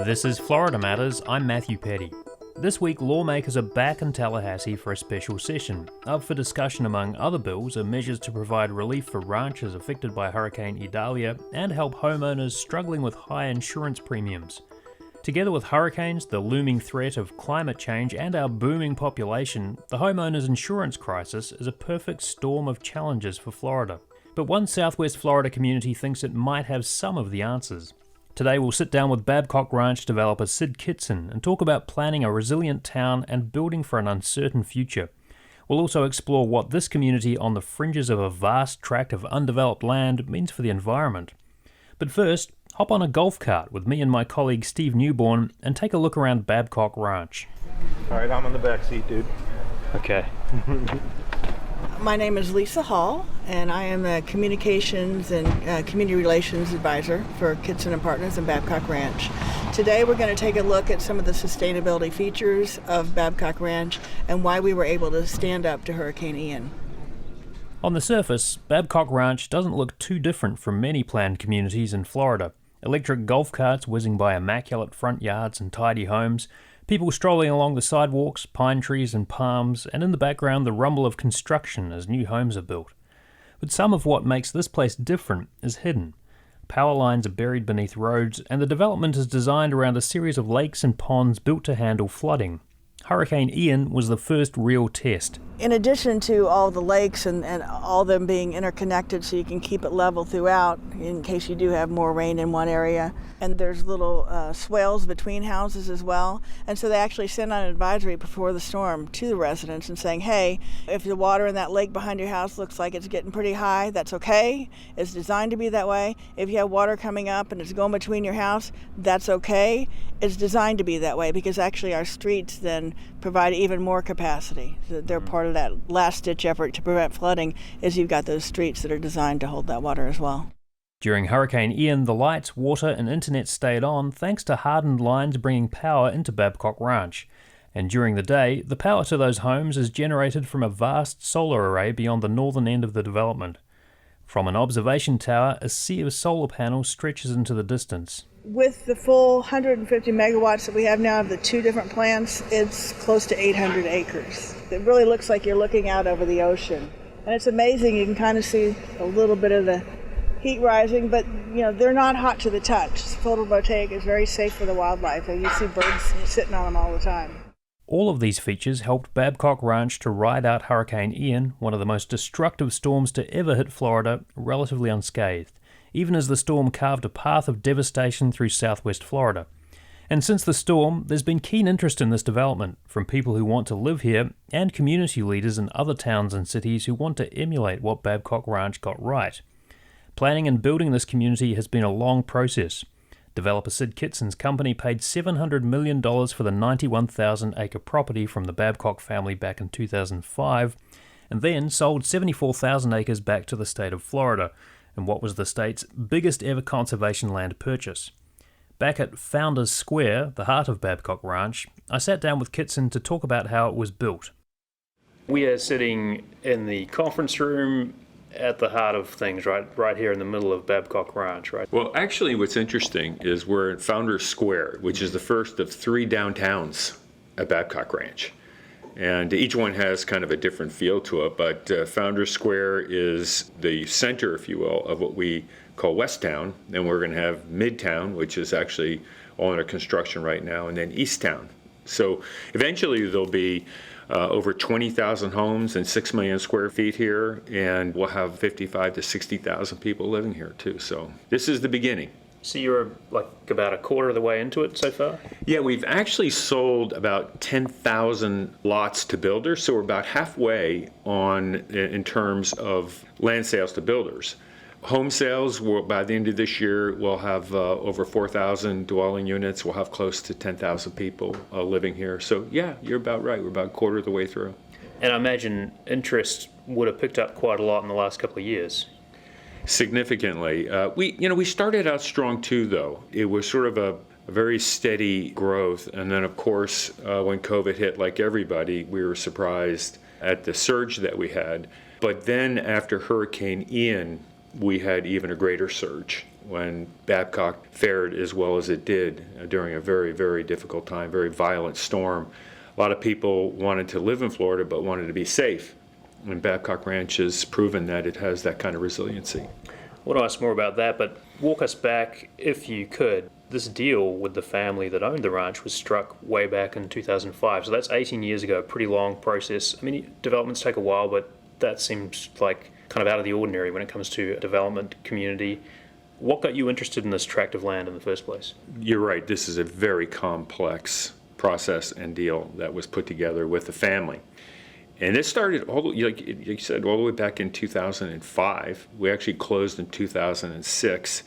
This is Florida Matters, I'm Matthew Petty. This week, lawmakers are back in Tallahassee for a special session. Up for discussion among other bills are measures to provide relief for ranchers affected by Hurricane Idalia and help homeowners struggling with high insurance premiums. Together with hurricanes, the looming threat of climate change and our booming population, the homeowners insurance crisis is a perfect storm of challenges for Florida. But one Southwest Florida community thinks it might have some of the answers. Today we'll sit down with Babcock Ranch developer Syd Kitson and talk about planning a resilient town and building for an uncertain future. We'll also explore what this community on the fringes of a vast tract of undeveloped land means for the environment. But first, hop on a golf cart with me and my colleague Steve Newborn and take a look around Babcock Ranch. All right, I'm on the back seat, dude. Okay. My name is Lisa Hall, and I am a communications and community relations advisor for Kitson & Partners and Babcock Ranch. Today we're going to take a look at some of the sustainability features of Babcock Ranch and why we were able to stand up to Hurricane Ian. On the surface, Babcock Ranch doesn't look too different from many planned communities in Florida. Electric golf carts whizzing by immaculate front yards and tidy homes, people strolling along the sidewalks, pine trees and palms, and in the background the rumble of construction as new homes are built. But some of what makes this place different is hidden. Power lines are buried beneath roads, and the development is designed around a series of lakes and ponds built to handle flooding. Hurricane Ian was the first real test. In addition to all the lakes and all them being interconnected so you can keep it level throughout in case you do have more rain in one area, and there's little swales between houses as well, and so they actually sent out an advisory before the storm to the residents and saying, hey, if the water in that lake behind your house looks like it's getting pretty high, that's okay. It's designed to be that way. If you have water coming up and it's going between your house, that's okay. It's designed to be that way because actually our streets then provide even more capacity. They're part of that last-ditch effort to prevent flooding is you've got those streets that are designed to hold that water as well. During Hurricane Ian, the lights, water and internet stayed on thanks to hardened lines bringing power into Babcock Ranch. And during the day, the power to those homes is generated from a vast solar array beyond the northern end of the development. From an observation tower, a sea of solar panels stretches into the distance. With the full 150 megawatts that we have now of the two different plants, it's close to 800 acres. It really looks like you're looking out over the ocean. And it's amazing, you can kind of see a little bit of the heat rising, but they're not hot to the touch. Photovoltaic is very safe for the wildlife, and you see birds sitting on them all the time. All of these features helped Babcock Ranch to ride out Hurricane Ian, one of the most destructive storms to ever hit Florida, relatively unscathed, even as the storm carved a path of devastation through southwest Florida. And since the storm, there's been keen interest in this development from people who want to live here and community leaders in other towns and cities who want to emulate what Babcock Ranch got right. Planning and building this community has been a long process. Developer Syd Kitson's company paid $700 million for the 91,000-acre property from the Babcock family back in 2005, and then sold 74,000 acres back to the state of Florida, in what was the state's biggest ever conservation land purchase. Back at Founders Square, the heart of Babcock Ranch, I sat down with Kitson to talk about how it was built. We are sitting in the conference room at the heart of things, right here in the middle of Babcock Ranch, right? Well, actually, what's interesting is we're at Founders Square, which is the first of three downtowns at Babcock Ranch. And each one has kind of a different feel to it, but Founders Square is the center, if you will, of what we call Westtown. Then we're going to have Midtown, which is actually all under construction right now, and then Easttown. So eventually there'll be over 20,000 homes and 6 million square feet here, and we'll have 55 to 60,000 people living here too. So this is the beginning. So you're like about a quarter of the way into it so far? Yeah, we've actually sold about 10,000 lots to builders, so we're about halfway in terms of land sales to builders. Home sales, by the end of this year, we'll have over 4,000 dwelling units. We'll have close to 10,000 people living here. So yeah, you're about right. We're about a quarter of the way through. And I imagine interest would have picked up quite a lot in the last couple of years. Significantly. We started out strong too, though. It was sort of a very steady growth. And then, of course, when COVID hit, like everybody, we were surprised at the surge that we had. But then after Hurricane Ian, we had even a greater surge. when Babcock fared as well as it did during a very, very difficult time, very violent storm. A lot of people wanted to live in Florida but wanted to be safe. And Babcock Ranch has proven that it has that kind of resiliency. I want to ask more about that, but walk us back, if you could. This deal with the family that owned the ranch was struck way back in 2005, so that's 18 years ago, a pretty long process. I mean, developments take a while, but that seems like kind of out of the ordinary when it comes to a development community. What got you interested in this tract of land in the first place? You're right, this is a very complex process and deal that was put together with the family. And it started, like you said, all the way back in 2005. We actually closed in 2006.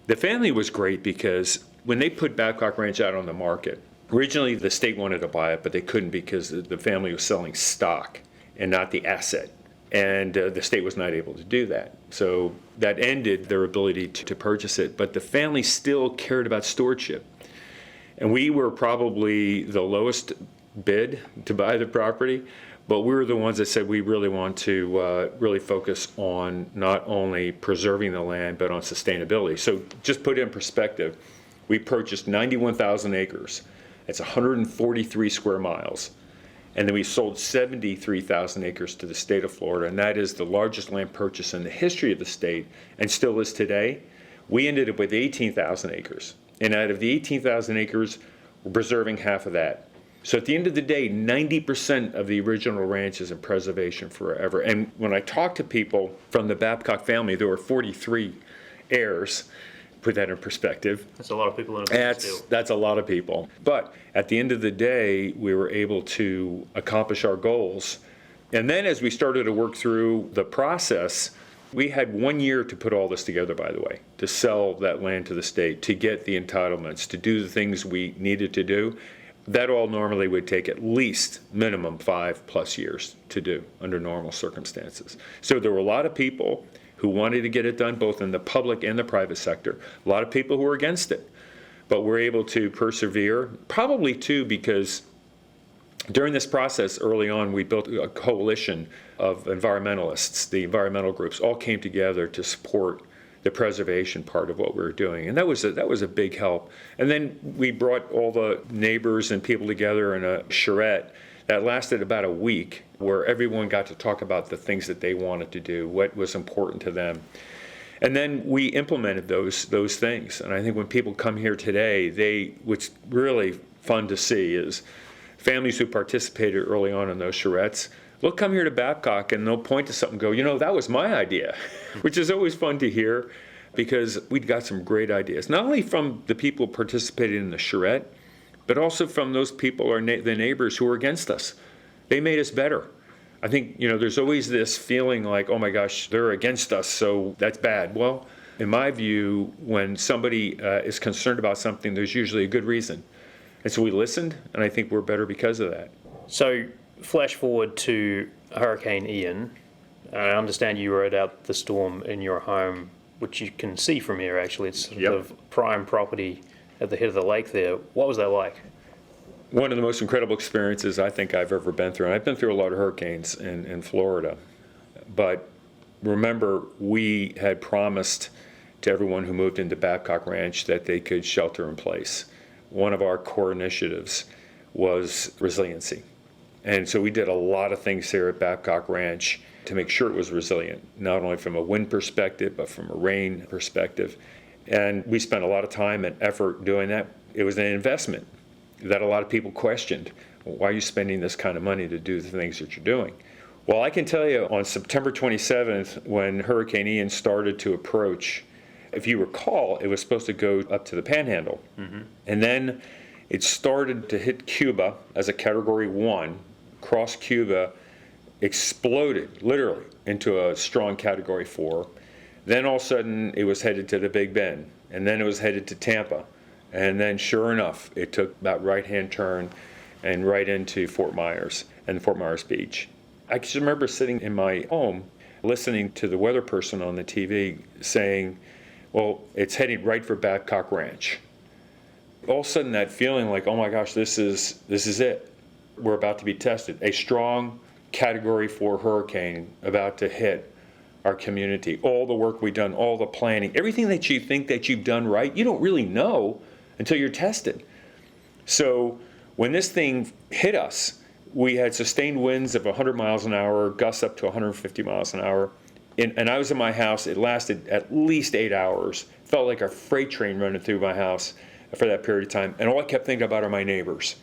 The family was great because when they put Babcock Ranch out on the market, originally the state wanted to buy it, but they couldn't because the family was selling stock and not the asset. And the state was not able to do that. So that ended their ability to purchase it. But the family still cared about stewardship. And we were probably the lowest bid to buy the property. But we were the ones that said we really want to really focus on not only preserving the land, but on sustainability. So just put it in perspective, we purchased 91,000 acres. That's 143 square miles. And then we sold 73,000 acres to the state of Florida, and that is the largest land purchase in the history of the state, and still is today. We ended up with 18,000 acres. And out of the 18,000 acres, we're preserving half of that. So at the end of the day, 90% of the original ranch is in preservation forever. And when I talk to people from the Babcock family, there were 43 heirs. Put that in perspective. That's a lot of people in a business deal. That's a lot of people. But at the end of the day, we were able to accomplish our goals. And then as we started to work through the process, we had 1 year to put all this together, by the way, to sell that land to the state, to get the entitlements, to do the things we needed to do. That all normally would take at least minimum 5+ years to do under normal circumstances. So there were a lot of people who wanted to get it done, both in the public and the private sector. A lot of people who were against it. But we're able to persevere, probably too because during this process early on, we built a coalition of environmentalists. The environmental groups all came together to support the preservation part of what we were doing. And that was a big help. And then we brought all the neighbors and people together in a charrette that lasted about a week, where everyone got to talk about the things that they wanted to do, what was important to them. And then we implemented those things. And I think when people come here today, what's really fun to see is families who participated early on in those charrettes, they'll come here to Babcock and they'll point to something and go, that was my idea, which is always fun to hear because we'd got some great ideas, not only from the people participating in the charrette, but also from those people, the neighbors who were against us. They made us better. I think, there's always this feeling like, oh my gosh, they're against us, so that's bad. Well, in my view, when somebody is concerned about something, there's usually a good reason. And so we listened, and I think we're better because of that. So flash forward to Hurricane Ian. I understand you rode out the storm in your home, which you can see from here, actually. It's sort of prime property at the head of the lake there. What was that like? One of the most incredible experiences I think I've ever been through. And I've been through a lot of hurricanes in Florida. But remember, we had promised to everyone who moved into Babcock Ranch that they could shelter in place. One of our core initiatives was resiliency. And so we did a lot of things here at Babcock Ranch to make sure it was resilient, not only from a wind perspective, but from a rain perspective. And we spent a lot of time and effort doing that. It was an investment that a lot of people questioned. Why are you spending this kind of money to do the things that you're doing? Well, I can tell you on September 27th, when Hurricane Ian started to approach, if you recall, it was supposed to go up to the Panhandle. Mm-hmm. And then it started to hit Cuba as a Category 1, cross Cuba, exploded literally into a strong Category 4. Then all of a sudden it was headed to the Big Bend, and then it was headed to Tampa. And then sure enough, it took that right-hand turn and right into Fort Myers and Fort Myers Beach. I just remember sitting in my home listening to the weather person on the TV saying, well, it's heading right for Babcock Ranch. All of a sudden that feeling like, oh my gosh, this is it. We're about to be tested. A strong Category 4 hurricane about to hit our community. All the work we've done, all the planning, everything that you think that you've done right, you don't really know until you're tested. So when this thing hit us, we had sustained winds of 100 miles an hour, gusts up to 150 miles an hour. And I was in my house. It lasted at least 8 hours. Felt like a freight train running through my house for that period of time. And all I kept thinking about are my neighbors.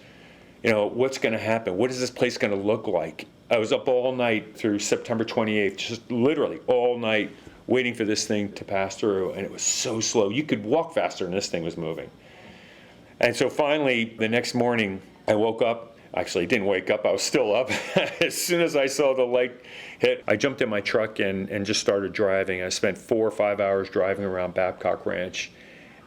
You know, what's going to happen? What is this place going to look like? I was up all night through September 28th, just literally all night waiting for this thing to pass through. And it was so slow. You could walk faster than this thing was moving. And so finally, the next morning, I woke up. Actually, didn't wake up. I was still up. As soon as I saw the lake hit, I jumped in my truck and just started driving. I spent 4 or 5 hours driving around Babcock Ranch.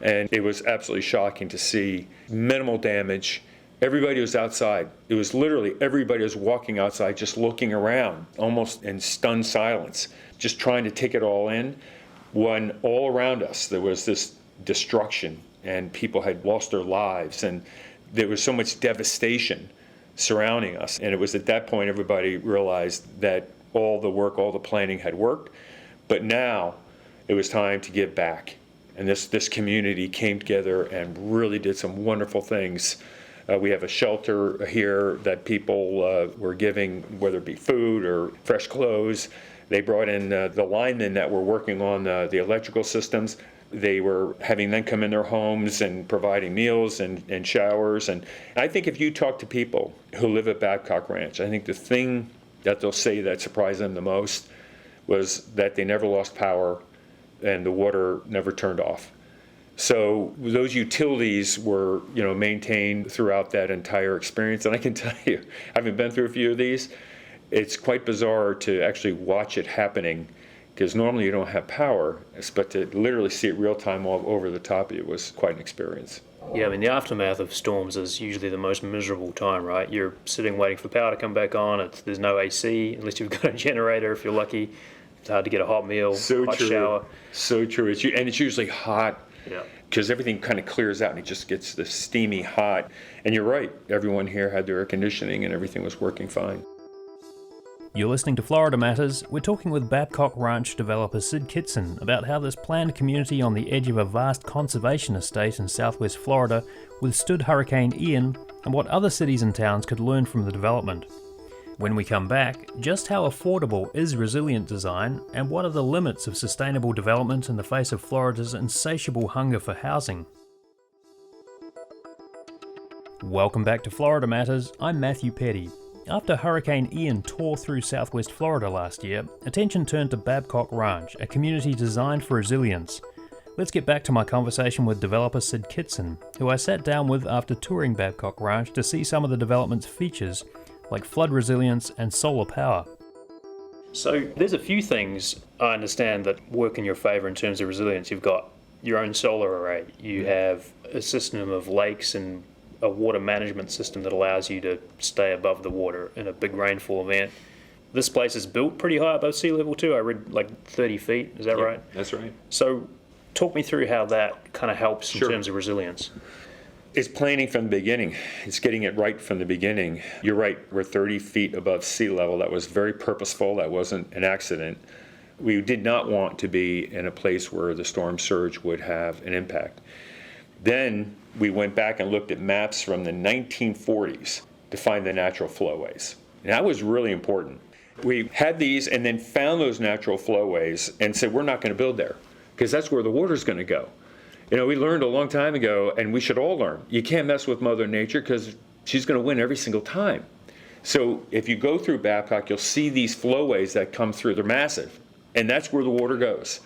And it was absolutely shocking to see minimal damage. Everybody was outside. It was literally everybody was walking outside, just looking around, almost in stunned silence, just trying to take it all in. When all around us there was this destruction and people had lost their lives and there was so much devastation surrounding us. And it was at that point everybody realized that all the work, all the planning had worked. But now it was time to give back. And this community came together and really did some wonderful things. We have a shelter here that people were giving, whether it be food or fresh clothes. They brought in the linemen that were working on the electrical systems. They were having them come in their homes and providing meals and showers. And I think if you talk to people who live at Babcock Ranch, I think the thing that they'll say that surprised them the most was that they never lost power and the water never turned off. So those utilities were, maintained throughout that entire experience. And I can tell you, having been through a few of these, it's quite bizarre to actually watch it happening, because normally you don't have power, but to literally see it real time all over the top of you was quite an experience. Yeah, I mean, the aftermath of storms is usually the most miserable time, right? You're sitting waiting for power to come back on. There's no AC, unless you've got a generator if you're lucky. It's hard to get a hot meal, hot shower. So true. And it's usually hot. Yeah. Because everything kind of clears out and it just gets this steamy hot. And you're right, everyone here had their air conditioning and everything was working fine. You're listening to Florida Matters. We're talking with Babcock Ranch developer Syd Kitson about how this planned community on the edge of a vast conservation estate in southwest Florida withstood Hurricane Ian and what other cities and towns could learn from the development. When we come back, just how affordable is resilient design and what are the limits of sustainable development in the face of Florida's insatiable hunger for housing? Welcome back to Florida Matters. I'm Matthew Petty. After Hurricane Ian tore through southwest Florida last year, attention turned to Babcock Ranch, a community designed for resilience. Let's get back to my conversation with developer Syd Kitson, who I sat down with after touring Babcock Ranch to see some of the development's features, like flood resilience and solar power. So there's a few things I understand that work in your favour in terms of resilience. You've got your own solar array, you have a system of lakes and a water management system that allows you to stay above the water in a big rainfall event. This place is built pretty high above sea level too. I read like 30 feet, is that right? That's right. So talk me through how that kind of helps in terms of resilience. It's planning from the beginning. It's getting it right from the beginning. You're right, we're 30 feet above sea level. That was very purposeful. That wasn't an accident. We did not want to be in a place where the storm surge would have an impact. Then we went back and looked at maps from the 1940s to find the natural flowways. And that was really important. We had these and then found those natural flowways and said, we're not going to build there because that's where the water's going to go. We learned a long time ago, and we should all learn, you can't mess with Mother Nature because she's going to win every single time. So if you go through Babcock, you'll see these flowways that come through. They're massive, and that's where the water goes.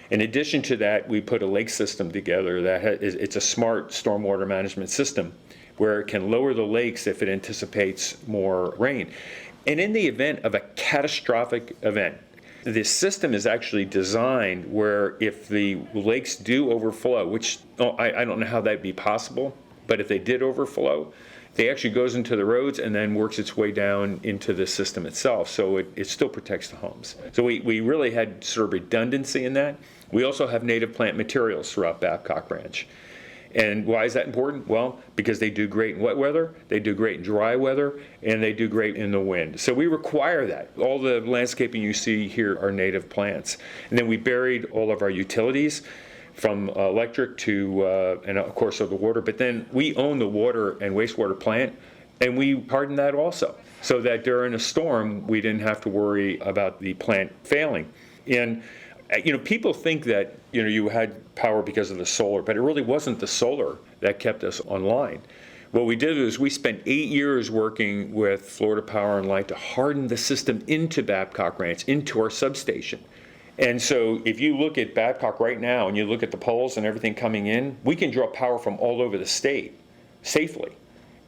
In addition to that, we put a lake system together it's a smart stormwater management system where it can lower the lakes if it anticipates more rain. And in the event of a catastrophic event, this system is actually designed where if the lakes do overflow, which I don't know how that'd be possible, but if they did overflow, it actually goes into the roads and then works its way down into the system itself. So it still protects the homes. So we really had sort of redundancy in that. We also have native plant materials throughout Babcock Ranch. And why is that important? Well, because they do great in wet weather, they do great in dry weather, and they do great in the wind. So we require that. All the landscaping you see here are native plants. And then we buried all of our utilities, from electric to, and of course, of the water. But then we own the water and wastewater plant, and we hardened that also, so that during a storm, we didn't have to worry about the plant failing. And people think that, you had power because of the solar, but it really wasn't the solar that kept us online. What we did is we spent 8 years working with Florida Power and Light to harden the system into Babcock Ranch, into our substation. And so if you look at Babcock right now and you look at the poles and everything coming in, we can draw power from all over the state safely.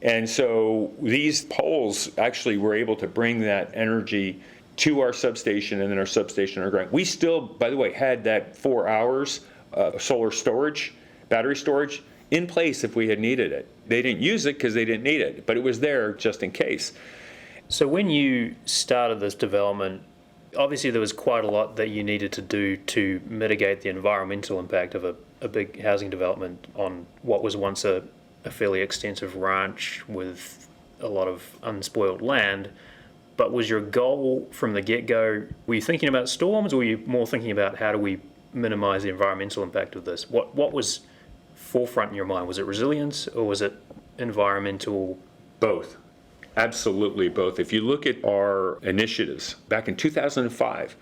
And so these poles actually were able to bring that energy to our substation, and then our substation underground. We still, by the way, had that 4 hours of solar storage, battery storage, in place if we had needed it. They didn't use it because they didn't need it, but it was there just in case. So when you started this development, obviously there was quite a lot that you needed to do to mitigate the environmental impact of a big housing development on what was once a fairly extensive ranch with a lot of unspoiled land. But was your goal from the get-go, were you thinking about storms, or were you more thinking about how do we minimize the environmental impact of this? What was forefront in your mind? Was it resilience, or was it environmental? Both. Absolutely both. If you look at our initiatives back in 2005,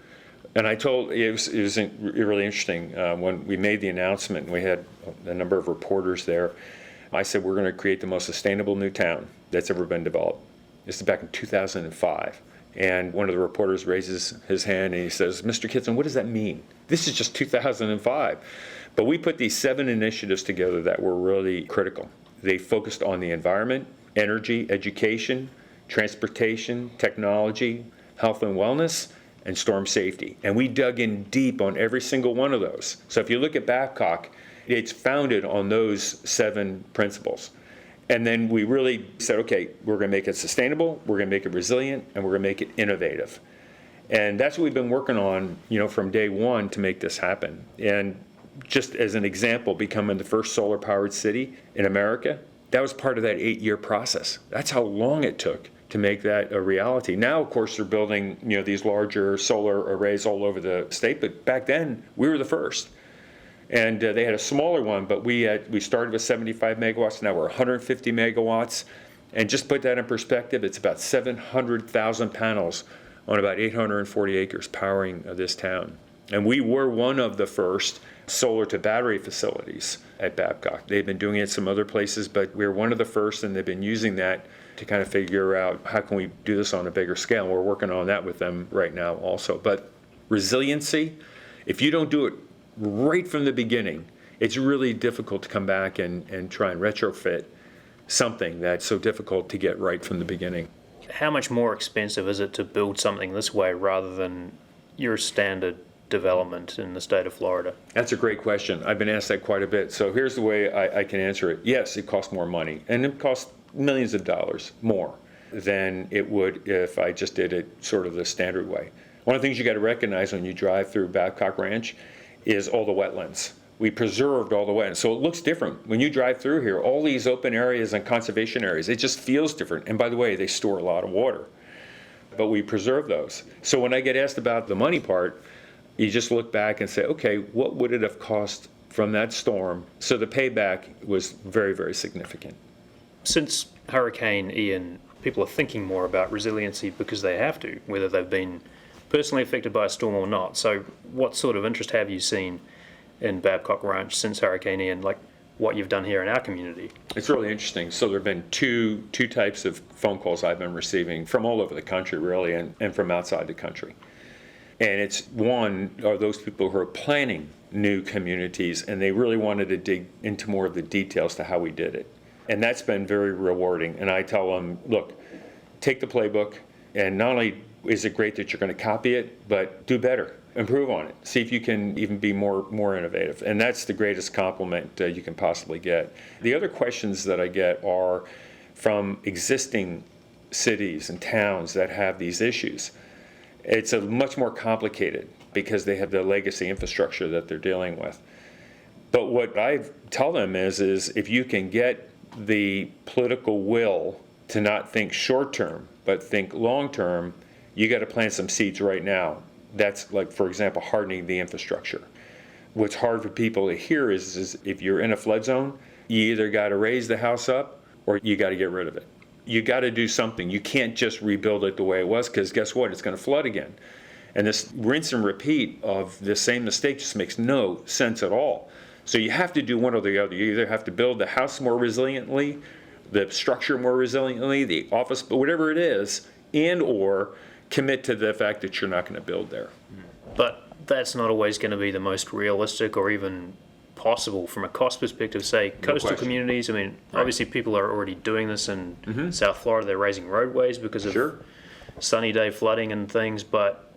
and it was really interesting when we made the announcement, and we had a number of reporters there. I said, we're going to create the most sustainable new town that's ever been developed. This is back in 2005. And one of the reporters raises his hand and he says, Mr. Kitson, what does that mean? This is just 2005. But we put these 7 initiatives together that were really critical. They focused on the environment, energy, education, transportation, technology, health and wellness, and storm safety. And we dug in deep on every single one of those. So if you look at Babcock, it's founded on those 7 principles. And then we really said, okay, we're going to make it sustainable, we're going to make it resilient, and we're going to make it innovative. And that's what we've been working on, from day one to make this happen. And just as an example, becoming the first solar-powered city in America, that was part of that 8-year process. That's how long it took to make that a reality. Now, of course, they're building, these larger solar arrays all over the state, but back then, we were the first. And they had a smaller one, but we started with 75 megawatts. Now we're 150 megawatts. And just put that in perspective, it's about 700,000 panels on about 840 acres powering this town. And we were one of the first solar to battery facilities at Babcock. They've been doing it some other places, but we're one of the first, and they've been using that to kind of figure out how can we do this on a bigger scale. And we're working on that with them right now also. But resiliency, if you don't do it right from the beginning, it's really difficult to come back and try and retrofit something that's so difficult to get right from the beginning. How much more expensive is it to build something this way rather than your standard development in the state of Florida? That's a great question. I've been asked that quite a bit. So here's the way I can answer it. Yes, it costs more money, and it costs millions of dollars more than it would if I just did it sort of the standard way. One of the things you got to recognize when you drive through Babcock Ranch is all the wetlands. We preserved all the wetlands. So it looks different. When you drive through here, all these open areas and conservation areas, it just feels different. And by the way, they store a lot of water. But we preserve those. So when I get asked about the money part, you just look back and say, okay, what would it have cost from that storm? So the payback was very, very significant. Since Hurricane Ian, people are thinking more about resiliency because they have to, whether they've been personally affected by a storm or not. So what sort of interest have you seen in Babcock Ranch since Hurricane Ian, like what you've done here in our community? It's really interesting. So there have been two types of phone calls I've been receiving from all over the country, really, and from outside the country. And it's one are those people who are planning new communities, and they really wanted to dig into more of the details to how we did it. And that's been very rewarding. And I tell them, look, take the playbook, and not only is it great that you're going to copy it, but do better, improve on it, see if you can even be more innovative. And that's the greatest compliment you can possibly get. The other questions that I get are from existing cities and towns that have these issues. It's a much more complicated because they have the legacy infrastructure that they're dealing with. But what I tell them is if you can get the political will to not think short term, but think long term, you got to plant some seeds right now. That's like, for example, hardening the infrastructure. What's hard for people to hear is if you're in a flood zone, you either got to raise the house up or you got to get rid of it. You got to do something. You can't just rebuild it the way it was, because guess what? It's going to flood again. And this rinse and repeat of the same mistake just makes no sense at all. So you have to do one or the other. You either have to build the house more resiliently, the structure more resiliently, the office, but whatever it is, and or commit to the fact that you're not going to build there. But that's not always going to be the most realistic or even possible from a cost perspective. Say coastal communities, I mean, obviously people are already doing this in South Florida. They're raising roadways because of sunny day flooding and things, but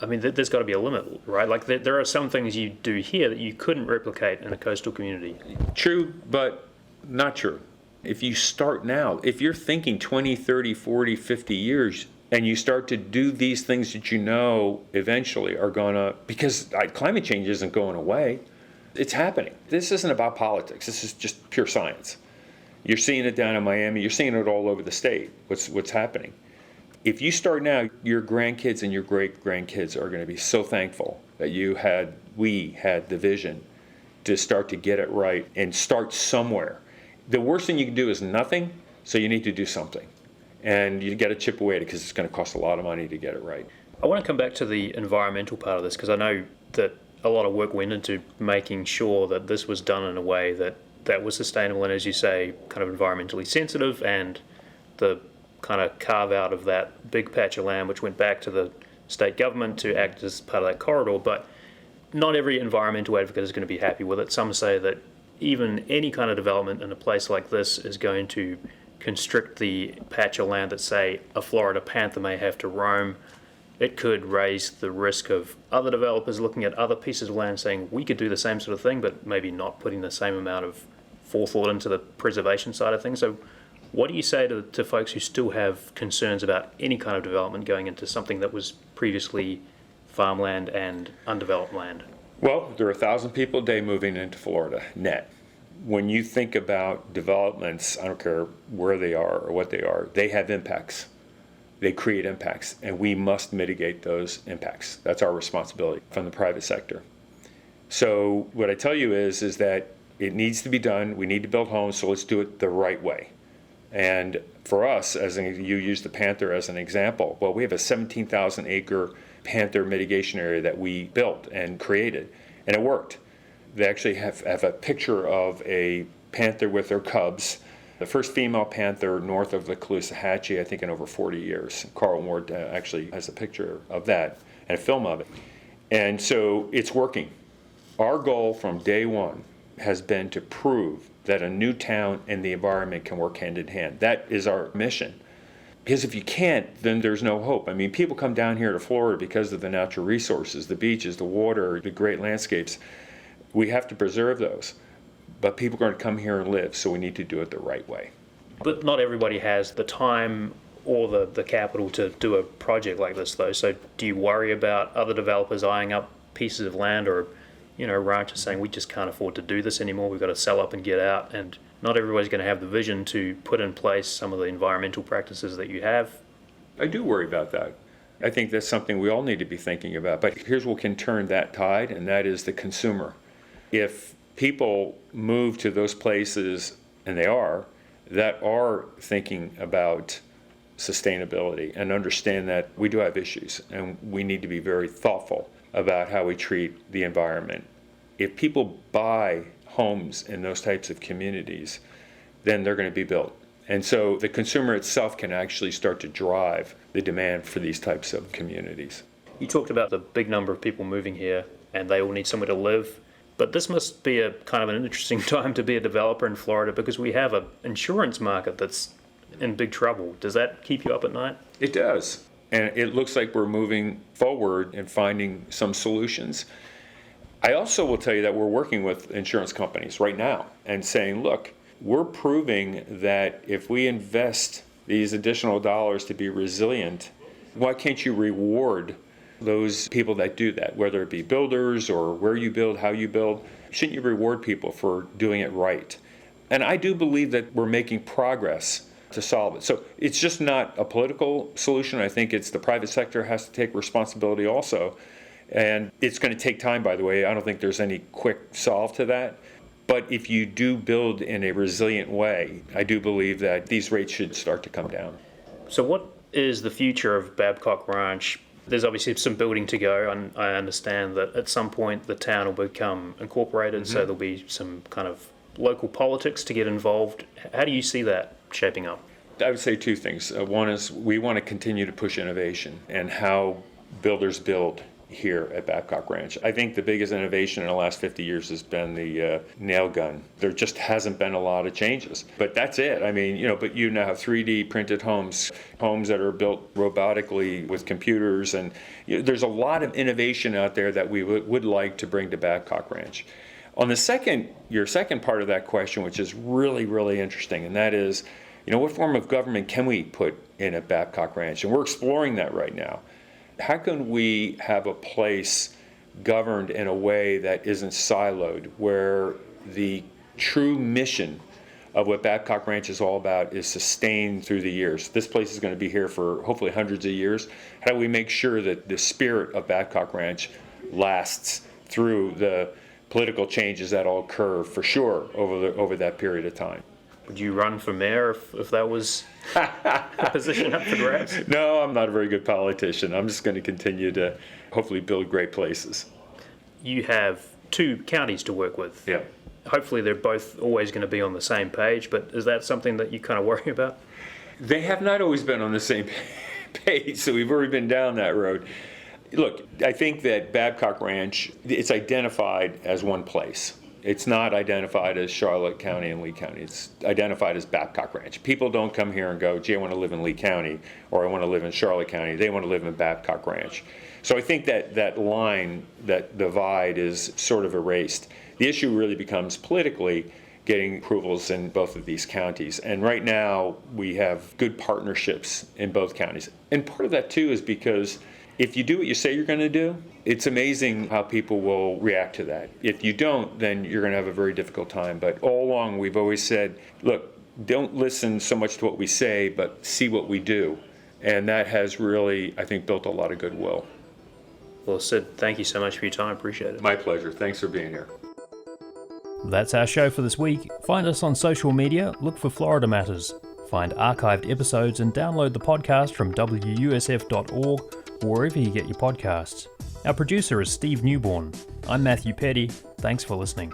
I mean, there's got to be a limit, right? Like there are some things you do here that you couldn't replicate in a coastal community. True, but not true. If you start now, if you're thinking 20, 30, 40, 50 years, and you start to do these things that you know eventually are going to, because climate change isn't going away, it's happening. This isn't about politics. This is just pure science. You're seeing it down in Miami. You're seeing it all over the state, what's happening. If you start now, your grandkids and your great-grandkids are going to be so thankful that we had the vision to start to get it right and start somewhere. The worst thing you can do is nothing, so you need to do something. And you got to chip away at it because it's going to cost a lot of money to get it right. I want to come back to the environmental part of this, because I know that a lot of work went into making sure that this was done in a way that was sustainable and, as you say, kind of environmentally sensitive, and the kind of carve out of that big patch of land which went back to the state government to act as part of that corridor. But not every environmental advocate is going to be happy with it. Some say that even any kind of development in a place like this is going to constrict the patch of land that, say, a Florida panther may have to roam. It could raise the risk of other developers looking at other pieces of land saying we could do the same sort of thing, but maybe not putting the same amount of forethought into the preservation side of things. So what do you say to folks who still have concerns about any kind of development going into something that was previously farmland and undeveloped land? Well, there are 1,000 people a day moving into Florida, net. When you think about developments, I don't care where they are or what they have impacts. They create impacts, and we must mitigate those impacts. That's our responsibility from the private sector. So what I tell you is that it needs to be done. We need to build homes, so let's do it the right way. And for us, you use the Panther as an example. Well, we have a 17,000 acre Panther mitigation area that we built and created, and it worked. They actually have a picture of a panther with their cubs, the first female panther north of the Tallahassee, I think, in over 40 years. Carl Ward actually has a picture of that and a film of it. And so it's working. Our goal from day one has been to prove that a new town and the environment can work hand in hand. That is our mission. Because if you can't, then there's no hope. I mean, people come down here to Florida because of the natural resources, the beaches, the water, the great landscapes. We have to preserve those. But people are going to come here and live, so we need to do it the right way. But not everybody has the time or the capital to do a project like this, though. So do you worry about other developers eyeing up pieces of land, or ranchers saying we just can't afford to do this anymore, we've got to sell up and get out? And not everybody's going to have the vision to put in place some of the environmental practices that you have. I do worry about that. I think that's something we all need to be thinking about. But here's what can turn that tide, and that is the consumer. If people move to those places, and they are, that are thinking about sustainability and understand that we do have issues and we need to be very thoughtful about how we treat the environment. If people buy homes in those types of communities, then they're going to be built. And so the consumer itself can actually start to drive the demand for these types of communities. You talked about the big number of people moving here and they all need somewhere to live. But this must be a kind of an interesting time to be a developer in Florida, because we have an insurance market that's in big trouble. Does that keep you up at night? It does. And it looks like we're moving forward and finding some solutions. I also will tell you that we're working with insurance companies right now and saying, look, we're proving that if we invest these additional dollars to be resilient, why can't you reward those people that do that, whether it be builders or where you build, how you build, shouldn't you reward people for doing it right? And I do believe that we're making progress to solve it. So it's just not a political solution. I think it's the private sector has to take responsibility also. And it's going to take time, by the way. I don't think there's any quick solve to that. But if you do build in a resilient way, I do believe that these rates should start to come down. So what is the future of Babcock Ranch? There's obviously some building to go, and I understand that at some point the town will become incorporated, so there'll be some kind of local politics to get involved. How do you see that shaping up? I would say two things. One is we want to continue to push innovation and how builders build here at Babcock Ranch. I think the biggest innovation in the last 50 years has been the nail gun. There just hasn't been a lot of changes, but that's it. I mean, but you now have 3D printed homes that are built robotically with computers, and there's a lot of innovation out there that we would like to bring to Babcock Ranch. On your second part of that question, which is really, really interesting, and that is, what form of government can we put in at Babcock Ranch? And we're exploring that right now. How can we have a place governed in a way that isn't siloed, where the true mission of what Babcock Ranch is all about is sustained through the years? This place is going to be here for hopefully hundreds of years. How do we make sure that the spirit of Babcock Ranch lasts through the political changes that'll occur for sure over that period of time? Would you run for mayor if that was a position up for grabs? No, I'm not a very good politician. I'm just going to continue to hopefully build great places. You have two counties to work with. Yeah. Hopefully they're both always going to be on the same page, but is that something that you kind of worry about? They have not always been on the same page, so we've already been down that road. Look, I think that Babcock Ranch, it's identified as one place. It's not identified as Charlotte County and Lee County. It's identified as Babcock Ranch. People don't come here and go, gee, I want to live in Lee County, or I want to live in Charlotte County. They want to live in Babcock Ranch. So I think that line, that divide is sort of erased. The issue really becomes politically getting approvals in both of these counties. And right now, we have good partnerships in both counties. And part of that, too, is because if you do what you say you're going to do, it's amazing how people will react to that. If you don't, then you're going to have a very difficult time. But all along, we've always said, look, don't listen so much to what we say, but see what we do. And that has really, I think, built a lot of goodwill. Well, Syd, thank you so much for your time. I appreciate it. My pleasure. Thanks for being here. That's our show for this week. Find us on social media, look for Florida Matters. Find archived episodes and download the podcast from WUSF.org or wherever you get your podcasts. Our producer is Steve Newborn. I'm Matthew Petty. Thanks for listening.